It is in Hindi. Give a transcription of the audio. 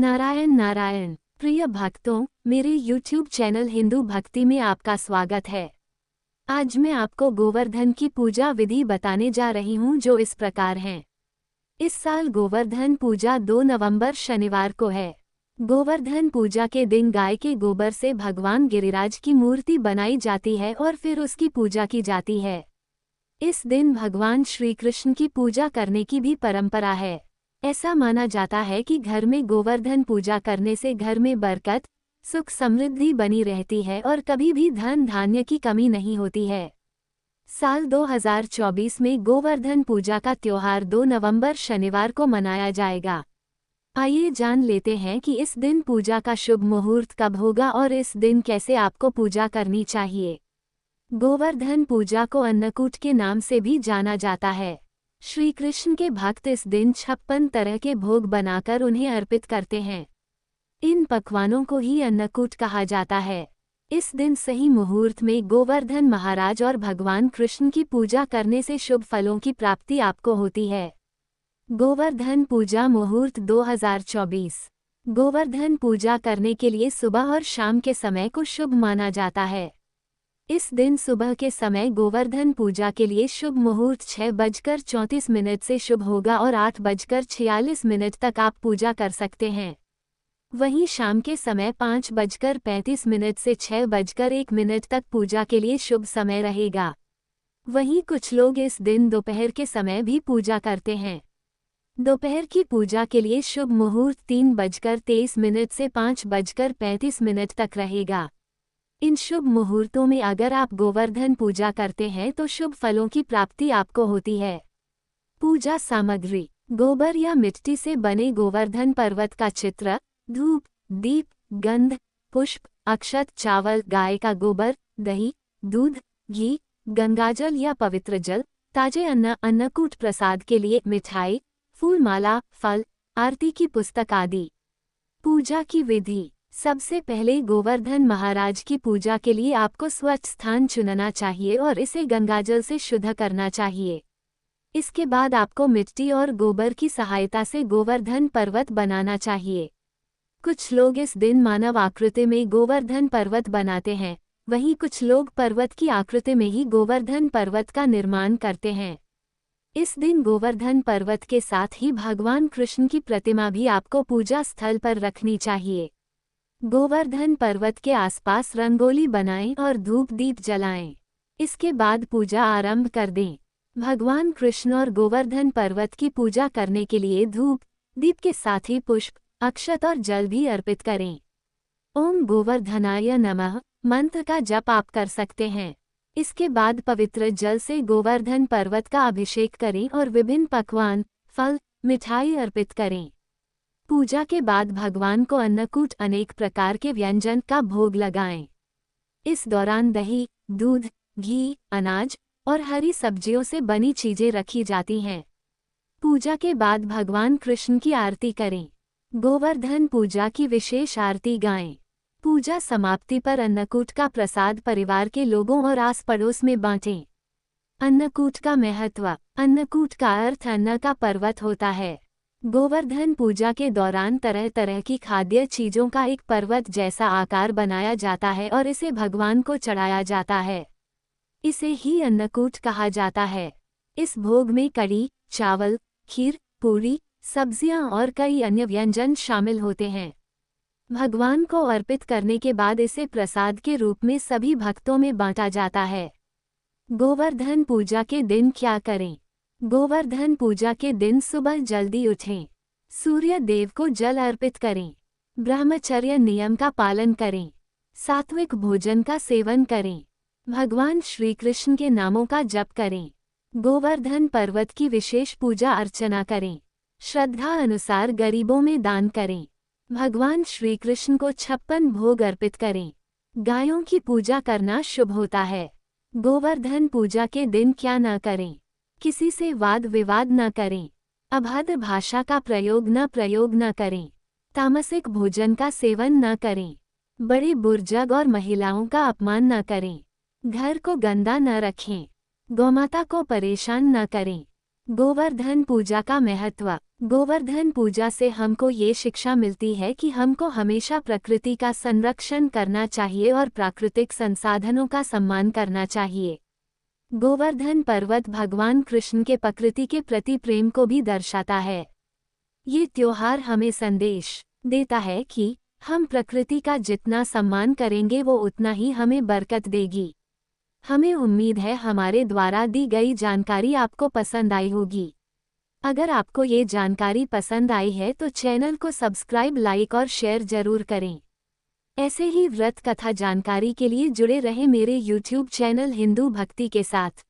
नारायण नारायण। प्रिय भक्तों, मेरे YouTube चैनल हिंदू भक्ति में आपका स्वागत है। आज मैं आपको गोवर्धन की पूजा विधि बताने जा रही हूँ, जो इस प्रकार हैं। इस साल गोवर्धन पूजा 2 नवंबर शनिवार को है। गोवर्धन पूजा के दिन गाय के गोबर से भगवान गिरिराज की मूर्ति बनाई जाती है और फिर उसकी पूजा की जाती है। इस दिन भगवान श्री कृष्ण की पूजा करने की भी परंपरा है। ऐसा माना जाता है कि घर में गोवर्धन पूजा करने से घर में बरकत, सुख समृद्धि बनी रहती है और कभी भी धन धान्य की कमी नहीं होती है। साल 2024 में गोवर्धन पूजा का त्योहार 2 नवंबर शनिवार को मनाया जाएगा। आइए जान लेते हैं कि इस दिन पूजा का शुभ मुहूर्त कब होगा और इस दिन कैसे आपको पूजा करनी चाहिए। गोवर्धन पूजा को अन्नकूट के नाम से भी जाना जाता है। श्री कृष्ण के भक्त इस दिन 56 तरह के भोग बनाकर उन्हें अर्पित करते हैं। इन पकवानों को ही अन्नकूट कहा जाता है। इस दिन सही मुहूर्त में गोवर्धन महाराज और भगवान कृष्ण की पूजा करने से शुभ फलों की प्राप्ति आपको होती है। गोवर्धन पूजा मुहूर्त 2024। गोवर्धन पूजा करने के लिए सुबह और शाम के समय को शुभ माना जाता है। इस दिन सुबह के समय गोवर्धन पूजा के लिए शुभ मुहूर्त 6:34 से शुभ होगा और 8:46 तक आप पूजा कर सकते हैं। वहीं शाम के समय 5:35 से 6:01 तक पूजा के लिए शुभ समय रहेगा। वहीं कुछ लोग इस दिन दोपहर के समय भी पूजा करते हैं। दोपहर की पूजा के लिए शुभ मुहूर्त 3:23 से 5:35 तक रहेगा। इन शुभ मुहूर्तों में अगर आप गोवर्धन पूजा करते हैं तो शुभ फलों की प्राप्ति आपको होती है। पूजा सामग्री: गोबर या मिट्टी से बने गोवर्धन पर्वत का चित्र, धूप, दीप, गंध, पुष्प, अक्षत, चावल, गाय का गोबर, दही, दूध, घी, गंगाजल या पवित्र जल, ताजे अन्न, अन्नकूट प्रसाद के लिए मिठाई, फूलमाला, फल, आरती की पुस्तक आदि। पूजा की विधि: सबसे पहले गोवर्धन महाराज की पूजा के लिए आपको स्वच्छ स्थान चुनना चाहिए और इसे गंगाजल से शुद्ध करना चाहिए। इसके बाद आपको मिट्टी और गोबर की सहायता से गोवर्धन पर्वत बनाना चाहिए। कुछ लोग इस दिन मानव आकृति में गोवर्धन पर्वत बनाते हैं, वहीं कुछ लोग पर्वत की आकृति में ही गोवर्धन पर्वत का निर्माण करते हैं। इस दिन गोवर्धन पर्वत के साथ ही भगवान कृष्ण की प्रतिमा भी आपको पूजा स्थल पर रखनी चाहिए। गोवर्धन पर्वत के आसपास रंगोली बनाएं और धूप दीप जलाएं। इसके बाद पूजा आरंभ कर दें। भगवान कृष्ण और गोवर्धन पर्वत की पूजा करने के लिए धूप दीप के साथ ही पुष्प, अक्षत और जल भी अर्पित करें। ओम गोवर्धनाय नमः मंत्र का जप आप कर सकते हैं। इसके बाद पवित्र जल से गोवर्धन पर्वत का अभिषेक करें और विभिन्न पकवान, फल, मिठाई अर्पित करें। पूजा के बाद भगवान को अन्नकूट अनेक प्रकार के व्यंजन का भोग लगाएं। इस दौरान दही, दूध, घी, अनाज और हरी सब्जियों से बनी चीजें रखी जाती हैं। पूजा के बाद भगवान कृष्ण की आरती करें। गोवर्धन पूजा की विशेष आरती गाएं। पूजा समाप्ति पर अन्नकूट का प्रसाद परिवार के लोगों और आस पड़ोस में बांटें। अन्नकूट का महत्व: अन्नकूट का अर्थ अन्न का पर्वत होता है। गोवर्धन पूजा के दौरान तरह तरह की खाद्य चीजों का एक पर्वत जैसा आकार बनाया जाता है और इसे भगवान को चढ़ाया जाता है। इसे ही अन्नकूट कहा जाता है। इस भोग में कढ़ी, चावल, खीर, पूरी, सब्जियां और कई अन्य व्यंजन शामिल होते हैं। भगवान को अर्पित करने के बाद इसे प्रसाद के रूप में सभी भक्तों में बांटा जाता है। गोवर्धन पूजा के दिन क्या करें? गोवर्धन पूजा के दिन सुबह जल्दी उठें। सूर्य देव को जल अर्पित करें। ब्रह्मचर्य नियम का पालन करें। सात्विक भोजन का सेवन करें। भगवान श्री कृष्ण के नामों का जप करें। गोवर्धन पर्वत की विशेष पूजा अर्चना करें। श्रद्धा अनुसार गरीबों में दान करें। भगवान श्री कृष्ण को 56 भोग अर्पित करें। गायों की पूजा करना शुभ होता है। गोवर्धन पूजा के दिन क्या न करें? किसी से वाद विवाद न करें। अभद्र भाषा का प्रयोग न करें। तामसिक भोजन का सेवन न करें। बड़े बुजुर्ग और महिलाओं का अपमान न करें। घर को गंदा न रखें। गौमाता को परेशान न करें। गोवर्धन पूजा का महत्व। गोवर्धन पूजा से हमको ये शिक्षा मिलती है कि हमको हमेशा प्रकृति का संरक्षण करना चाहिए और प्राकृतिक संसाधनों का सम्मान करना चाहिए। गोवर्धन पर्वत भगवान कृष्ण के प्रकृति के प्रति प्रेम को भी दर्शाता है। ये त्योहार हमें संदेश देता है कि हम प्रकृति का जितना सम्मान करेंगे वो उतना ही हमें बरकत देगी। हमें उम्मीद है हमारे द्वारा दी गई जानकारी आपको पसंद आई होगी। अगर आपको ये जानकारी पसंद आई है तो चैनल को सब्सक्राइब, लाइक और शेयर जरूर करें। ऐसे ही व्रत कथा जानकारी के लिए जुड़े रहे मेरे YouTube चैनल हिंदू भक्ति के साथ।